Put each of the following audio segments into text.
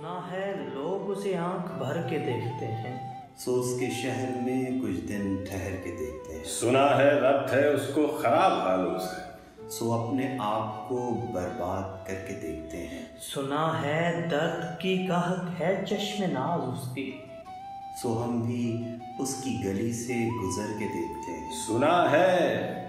سنا ہے لوگ اسے آنکھ بھر کے دیکھتے ہیں، سو اس کے شہر میں کچھ دن ٹھہر کے دیکھتے ہیں۔ سنا ہے ربط ہے اس کو خراب حالوں سے، سو اپنے آپ کو برباد کر کے دیکھتے ہیں۔ سنا ہے درد کی گاہک ہے چشم ناز اس کی، سو ہم بھی اس کی گلی سے گزر کے دیکھتے ہیں۔ سنا ہے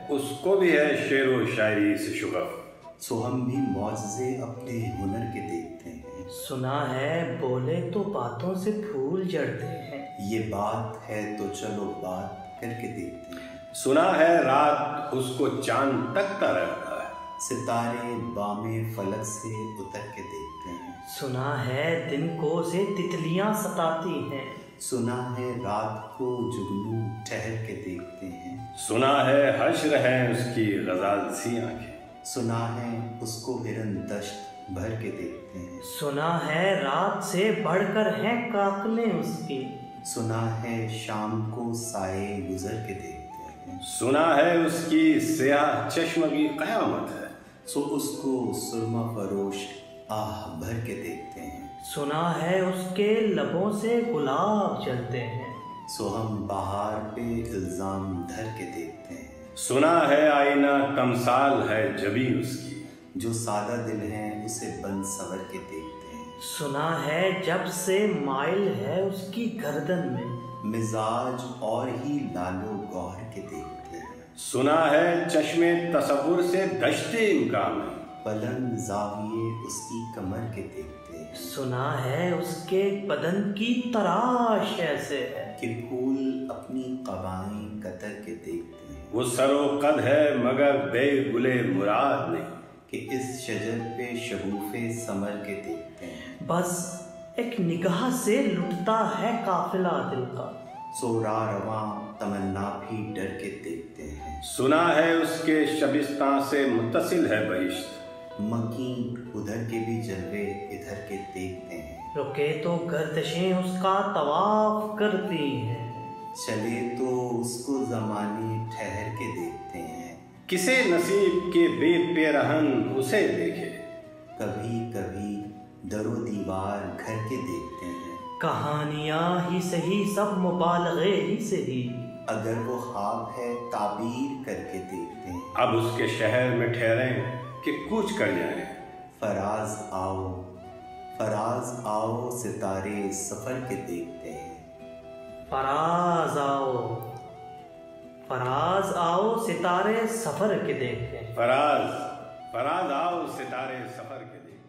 اس کو بھی ہے شعر و شاعری سے شغف، سو ہم بھی معجزے اپنے ہنر کے دیکھتے ہیں۔ سنا ہے بولے تو باتوں سے پھول جڑتے ہیں، یہ بات ہے تو چلو بات کر کے دیکھتے ہیں۔ سنا ہے رات اس کو چاند تکتا رہتا ہے، ستارے بام فلک سے اتر کے دیکھتے ہیں۔ سنا ہے دن کو سے تتلیاں ستاتی ہیں، سنا ہے رات کو جگنو ٹھہر کے دیکھتے ہیں۔ سنا ہے حشر ہے اس کی غزال سی آنکھیں، سنا ہے اس کو ہرن دشت بھر کے دیکھتے ہیں۔ سنا ہے رات سے بڑھ کر ہیں کاکلیں اس کی، سنا ہے شام کو سائے گزر کے دیکھتے ہیں۔ سنا ہے اس کی سیاہ چشم کی قیامت ہے، سو اس کو سرما فروش آہ بھر کے دیکھتے ہیں۔ سنا ہے اس کے لبوں سے گلاب جلتے ہیں، سو ہم بہار پہ الزام دھر کے دیکھتے ہیں۔ سنا ہے آئینہ تمثال ہے جبیں اس کی، جو سادہ دل ہے اسے بند سور کے دیکھتے ہیں۔ سنا ہے جب سے مائل ہے اس کی گردن میں، مزاج اور ہی لالو گوہر کے دیکھتے ہیں۔ سنا ہے چشم تصور سے دشتے امکان ہے، پلنگ زاویے اس کی کمر کے دیکھتے ہیں۔ سنا ہے اس کے بدن کی تراش ایسے ہے کہ پھول اپنی قبائیں قطر کے دیکھتے ہیں۔ وہ سر و قد ہے مگر بے گلے مراد نہیں، کہ اس شجر پہ شگوفے ثمر کے دیکھتے ہیں۔ بس ایک نگاہ سے لٹتا ہے قافلہ دل کا، سو راہ رواں تمنا بھی ڈر کے دیکھتے ہیں۔ سنا ہے اس کے شبستان سے متصل ہے بہشت، مکین ادھر کے بھی جلوے ادھر کے دیکھتے ہیں۔ رکے تو گردشیں اس کا طواف کرتی ہیں، چلے تو اس کو زمانے ٹھہر کے دیکھتے ہیں۔ کسے نصیب کے بے پیرہن اسے دیکھے، کبھی کبھی در و دیوار گھر کے دیکھتے ہیں۔ کہانیاں ہی سہی سب مبالغے ہی سہی، اگر وہ خواب ہے تعبیر کر کے دیکھتے ہیں۔ اب اس کے شہر میں ٹھہریں کہ کوچ کر جائیں، فراز آؤ فراز آؤ ستارے سفر کے دیکھتے ہیں۔ فراز آؤ فراز آؤ ستارے سفر کے دیکھتے ہیں۔ فراز آؤ ستارے سفر کے دیکھ۔